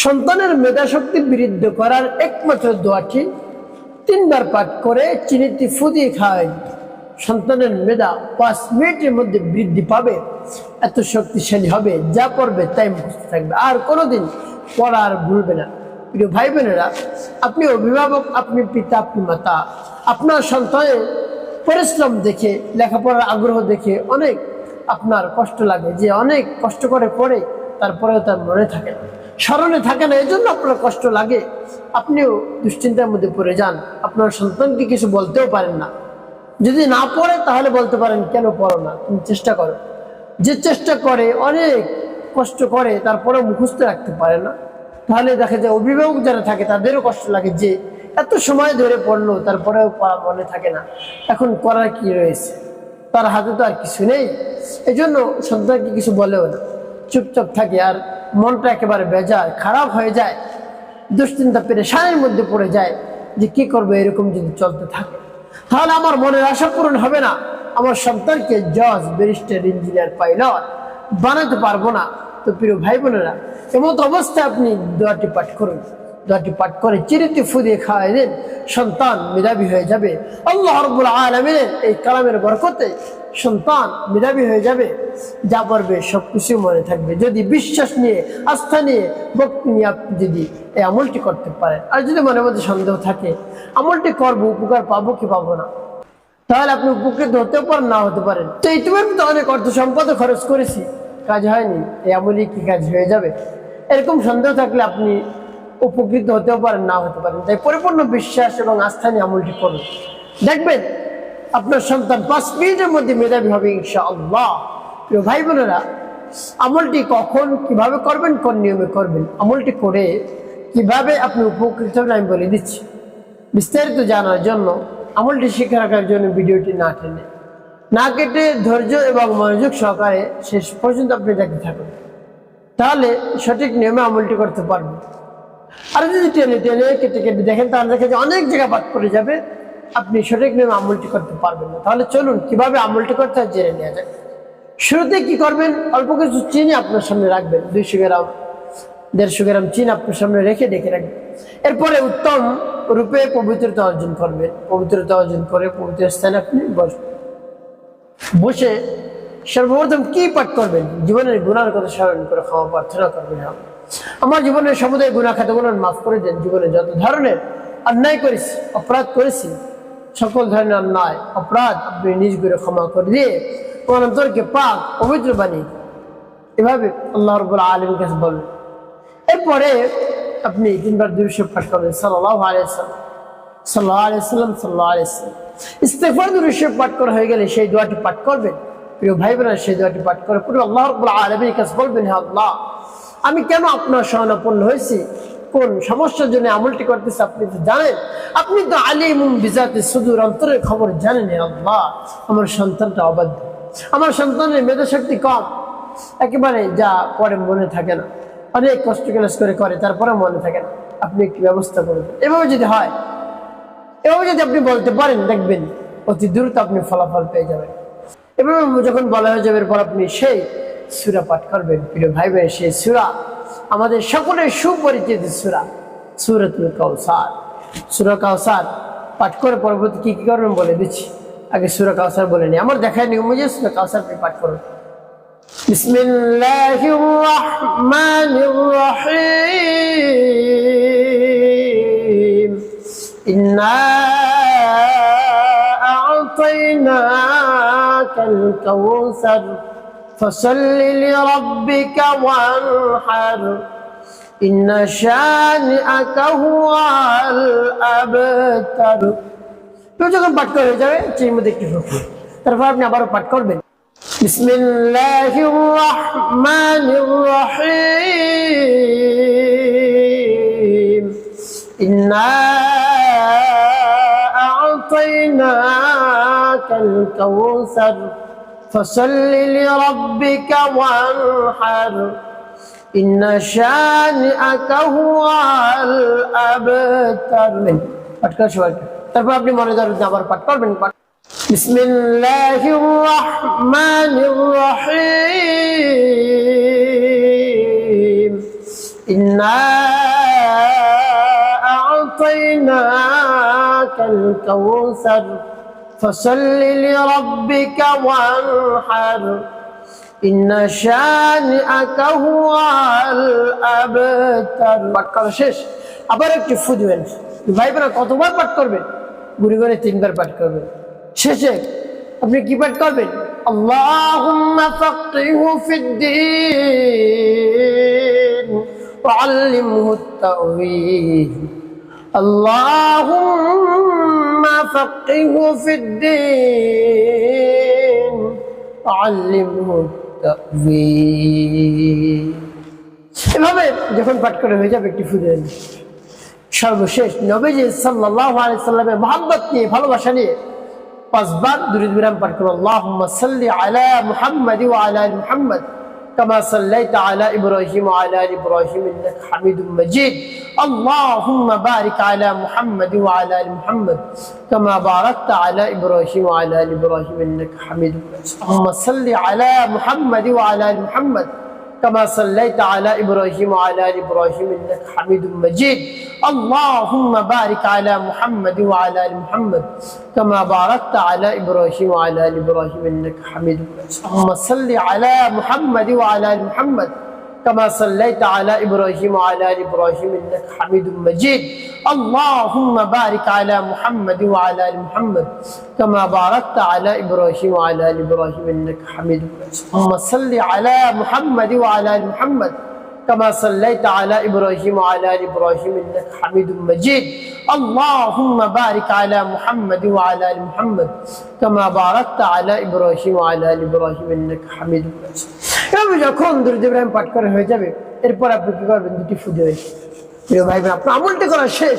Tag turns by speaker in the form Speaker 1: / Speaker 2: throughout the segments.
Speaker 1: সন্তানের মেধাশক্তি বৃদ্ধি করার একমাত্র দোয়াটি 3 বার পাঠ করে চিনিতে ফুদিয়ে খাওয়াই। সন্তানের মেধা 5 মিনিটের মধ্যে বৃদ্ধি পাবে, এত শক্তিশালী হবে, যা পড়বে তাই মুখস্থ থাকবে, আর কোনোদিন পড়া আর ভুলবে না। প্রিয় ভাই বোনেরা, আপনি অভিভাবক, আপনি পিতা, আপনি মাতা, আপনার সন্তানের পরিশ্রম দেখে, লেখাপড়ার আগ্রহ দেখে অনেক আপনার কষ্ট লাগে, যে অনেক কষ্ট করে পড়ে তারপরেও তার মনে থাকে না, স্মরণে থাকে না, এই জন্য আপনার কষ্ট লাগে। আপনিও দুশ্চিন্তার মধ্যে পড়ে যান, আপনার সন্তানকে কিছু বলতেও পারেন না। যদি না পড়ে তাহলে বলতে পারেন, কেন পড়ো না, তুমি চেষ্টা করো। যে চেষ্টা করে, অনেক কষ্ট করে, তারপরেও মুখস্থ রাখতে পারে না, তাহলে দেখা যায় অভিভাবক যারা থাকে তাদেরও কষ্ট লাগে, যে এত সময় ধরে পড়লো তারপরেও পড়া মনে থাকে না, এখন করার কি রয়েছে, তার হাতে তো আর কিছু নেই। এই জন্য সন্তানকে কিছু বলেও না, চুপচাপ থাকে, আর মনটা একেবারে বেজার খারাপ হয়ে যায়, দুশ্চিন্তা পেরেশানির মধ্যে পড়ে যায়, যে কি করবো এরকম যদি চলতে থাকে, তাহলে আমার মনের আশা পূরণ হবে না, আমার সন্তানকে জজ, ব্যারিস্টার, ইঞ্জিনিয়ার, পাইলট বানাতে পারবো না। তো প্রিয় ভাই বোনেরা, এমত অবস্থায় আপনি দোয়াটি পাঠ করুন। দোয়াটি পাঠ করে চিনিতে ফুদিয়ে খাওয়াই দিন, সন্তান মেধাবী হয়ে যাবে। আল্লাহ রাব্বুল আলামিনের এই কালামের বরকতে সন্তান মেধাবী হয়ে যাবে, যা পড়বে সবকিছু মনে থাকবে, যদি বিশ্বাস নিয়ে, আস্থা নিয়ে, ভক্তি নিয়ে আপনি যদি এই আমলটি করতে পারেন। আর যদি মনের মধ্যে সন্দেহ থাকে আমলটি করবো, উপকার পাবো কি পাবো না, তাহলে আপনি উপকৃত হতেও পারেন, না হতে পারেন। তো ইতিমধ্যে তো অনেক অর্থ সম্পদ খরচ করেছি, কাজ হয়নি, এই আমলই কি কাজ হয়ে যাবে, এরকম সন্দেহ থাকলে আপনি উপকৃত হতেও পারেন, না হতে পারেন। তাই পরিপূর্ণ বিশ্বাস এবং আস্থা নিয়ে আমলটি করুন, দেখবেন আপনার সন্তান 5 মিনিটের মধ্যে মেধাবী হবে ইনশাআল্লাহ। প্রিয় ভাই বোনেরা, আমলটি কখন কিভাবে করবেন, কোন নিয়মে করবেন, আমলটি করে কিভাবে আপনি উপকৃত হবেন আমি বলে দিচ্ছি। বিস্তারিত জানার জন্য, আমলটি শিখে রাখার জন্য ভিডিওটি না টেনে, না কেটে ধৈর্য এবং মনোযোগ সহকারে শেষ পর্যন্ত আপনি দেখতে থাকুন, তাহলে সঠিক নিয়মে আমলটি করতে পারবেন। আর যদি টেনে টেনে কেটে কেটে দেখেন, তাহলে দেখেন যে অনেক জায়গা বাদ পড়ে যাবে, আপনি সঠিক নিয়মে আমলটি করতে পারবেন না। তাহলে চলুন কিভাবে আমলটি করতে হয় জেনে নেওয়া যায়। শুরুতে কি করবেন, অল্প কিছু চিনি আপনার সামনে রাখবেন, 200 গ্রাম 150 গ্রাম চিনি আপনার সামনে রেখে ডেকে রাখবেন। এরপরে উত্তম রূপে পবিত্রতা অর্জন করবেন। পবিত্রতা অর্জন করে পবিত্র স্থানে আপনি বসে সর্বপ্রথম কি পাঠ করবেন, জীবনের গুনার কথা স্মরণ করে ক্ষমা প্রার্থনা করবেন। আমার জীবনের সমুদায় গুনাহ খাতাগুলো মাফ করে দেন। জীবনে যত ধরনের অন্যায় করেছি, অপরাধ করেছি, সকল ধরনের অন্যায় অপরাধ আপনি নিজ করে ক্ষমা করে দিয়ে তোমার অন্তরকে পাক পবিত্র বানিয়ে, এভাবে আল্লাহ রাব্বুল আলামিনের কাছে বলবেন। এরপরে আপনি 3 বার দুরূদ শরীফ পাঠ করবেন, সাল্লাল্লাহু আলাইহি ওয়াসাল্লাম, সাল্লাল্লাহু আলাইহি ওয়াসাল্লাম, সাল্লাল্লাহু আলাইহি ওয়াসাল্লাম। ইস্তিগফার দুরূদ শরীফ পাঠ করা হয়ে গেলে সেই দোয়াটি পাঠ করবেন। প্রিয় ভাই বোনেরা, সেই দোয়াটি পাঠ করে পুরো আল্লাহ রাব্বুল আলামিনের কাছে বলবেন, হে আল্লাহ, আমি কেন আপনার শরণাপন্ন হয়েছি, কোন সমস্যার জন্য আমলটি করতেছি আপনি তো জানেন, আপনি তো আলিমুম বিজাতি সুদূর, অন্তরের খবর জানেন। হে আল্লাহ, আমার সন্তানটা অবাধ্য, আমার সন্তানের মেধাশক্তি কম, একেবারে যা পরে মনে থাকে না, অনেক কষ্ট ক্লাস করে তারপরে মনে থাকে না, আপনি একটি ব্যবস্থা করবেন। এভাবে যদি হয়, এভাবে যদি আপনি বলতে পারেন, দেখবেন অতি দ্রুত আপনি ফলাফল পেয়ে যাবেন। এভাবে যখন বলা হয়ে যাবে, এরপর আপনি সেই সূরা পাঠ করবেন। প্রিয় ভাই বোন, সেই সূরা আমাদের সকলের সুপরিচিত সূরা, সূরাতুল কাউসার। সূরা কাউসার পাঠ করে পরবর্তী কি কি করবেন বলে দিচ্ছি। আগে সূরা কাউসার বলে নিই। আমার দেখায় নিয়ম অনুযায়ী সূরা কাউসার পাঠ করুন। বিসমিল্লাহির রাহমানির রহিম। ইন্না আ'তাইনাকাল কাউসার ফাসাল্লি লিরাব্বিকা ওয়ানহার ইন্না শানিআকা হুয়াল আবতার। তো যখন পাঠ করা হয়ে যাবে, সেই মধ্যে একটু ফুঁকবেন, তারপর আপনি আবারও পাঠ করবেন। বিসমিল্লাহির রাহমানির রহিম। ইন্না আ'তাইনাকাল কাউসার ফাসাল্লি লিরাব্বিকা ওয়ানহার ইন্না শানিআকা হুয়াল আবতার। পাঠ করা সবাই, তারপর আপনি মনে ধরেন আবার পাঠ করবেন। বিসমিল্লাহির রাহমানির রহিম। ইন্না আ'তাইনাকাল কাউসার ফাসাল্লি লিরাব্বিকা ওয়ানহার ইন্না শানিআকা হুয়াল আবতার। পাঠ করা শেষ, আবার একটু ফু দিবেন। ভাই বোনেরা কতবার পাঠ করবেন? গুনে গুনে 3 বার পাঠ করবেন। শেষে আপনি কি পাঠ করবেন? আল্লাহুম্মা ফাক্কিহু ফিদ্দীন ওয়া আল্লিমহুত তা'ওয়ীল। আল্লাহুম্মা ফাক্কিহু ফিদ্দীন ওয়া আল্লিমহুত তা'ওয়ীল। এভাবে যখন পাঠ করে হয়ে যাবে একটু ফু দিবেন। সর্বশেষ নবীজি সাল্লাল্লাহু আলাইহি সাল্লামের মহব্বত নিয়ে, ভালোবাসা নিয়ে 5 বার দুরূদ বিরাম পাঠ করুন। আল্লাহুম্মা সাল্লি আলা মুহাম্মাদ ওয়া আলা আলি মুহাম্মাদ কামা সাল্লাইতা আলা ইব্রাহিম ওয়া আলা আলি ইব্রাহিম ইন্নাকা হামিদুম মাজিদ। আল্লাহুম্মা বারিক আলা মুহাম্মাদ ওয়া আলা আলি মুহাম্মাদ কামা বারাকতা আলা ইব্রাহিম ওয়া আলা আলি ইব্রাহিম ইন্নাকা হামিদুম মাজিদ। আল্লাহুম্মা সাল্লি আলা মুহাম্মাদ ওয়া আলা আলি মুহাম্মাদ كما صليت على إبراهيم وعلى آل إبراهيم إنك حميد مجيد. اللهم بارك على محمد وعلى آل محمد كما باركت على إبراهيم وعلى آل إبراهيم إنك حميد مجيد. اللهم صل على محمد وعلى آل محمد كما صليت على إبراهيم وعلى آل إبراهيم إنك حميد مجيد. اللهم بارك على محمد وعلى آل محمد كما باركت على إبراهيم وعلى آل إبراهيم إنك حميد مجيد. اللهم صل على محمد وعلى آل محمد كما صليت على إبراهيم وعلى آل إبراهيم إنك حميد مجيد. اللهم بارك على محمد وعلى آل محمد كما باركت على إبراهيم وعلى آل إبراهيم إنك حميد مجيد. এভাবে যখন দুরূদ ইব্রাহিম পাঠ করা হয়ে যাবে, এরপর আপনি কি করবেন? দুটি ফু দিবেন। প্রিয় ভাই বোন, আপনার আমলটি করা শেষ।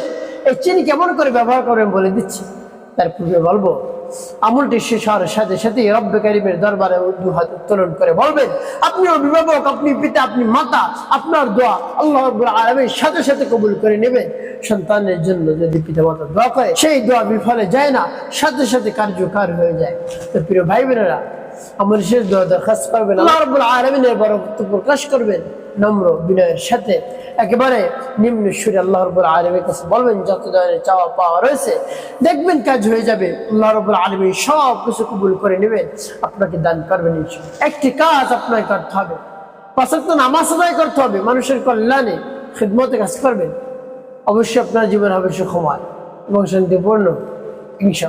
Speaker 1: এই চিনি কেমন করে ব্যবহার করবেন বলে দিচ্ছি। তার পূর্বে বলবো, আমলটি শেষ হওয়ার সাথে সাথে রব্বে কারীমের দরবারে 2 হাত উত্তোলন করে বলবেন, আপনি অভিভাবক, আপনি পিতা, আপনি মাতা, আপনার দোয়া আল্লাহ রাব্বুল আলামিন সাথে সাথে কবুল করে নেবেন। সন্তানের জন্য যদি পিতা মাতা দোয়া করে, সেই দোয়া বিফলে যায় না, সাথে সাথে কার্যকর হয়ে যায়। তো প্রিয় ভাই বোনেরা, আমল শেষ দোয়া দরখাস্ত করবেন, আল্লাহ রাব্বুল আলামিনের বরকত প্রকাশ করবেন নম্র বিনয়ের সাথে, একেবারে নিম্ন সুরে আল্লাহ রাব্বুল আলামিনের কাছে বলবেন যত ধরনের চাওয়া পাওয়া রয়েছে, দেখবেন কাজ হয়ে যাবে। আল্লাহ রাব্বুল আলামিন সব কিছু কবুল করে নেবেন, আপনাকে দান করবেন। একটি কাজ আপনাকে করতে হবে, 5 ওয়াক্ত নামাজ আদায় করতে হবে, মানুষের কল্যাণে খিদমতে কাজ করবেন। অবশ্যই আপনার জীবন হবে সুখময় এবং শান্তিপূর্ণ ইনশাআল্লাহ।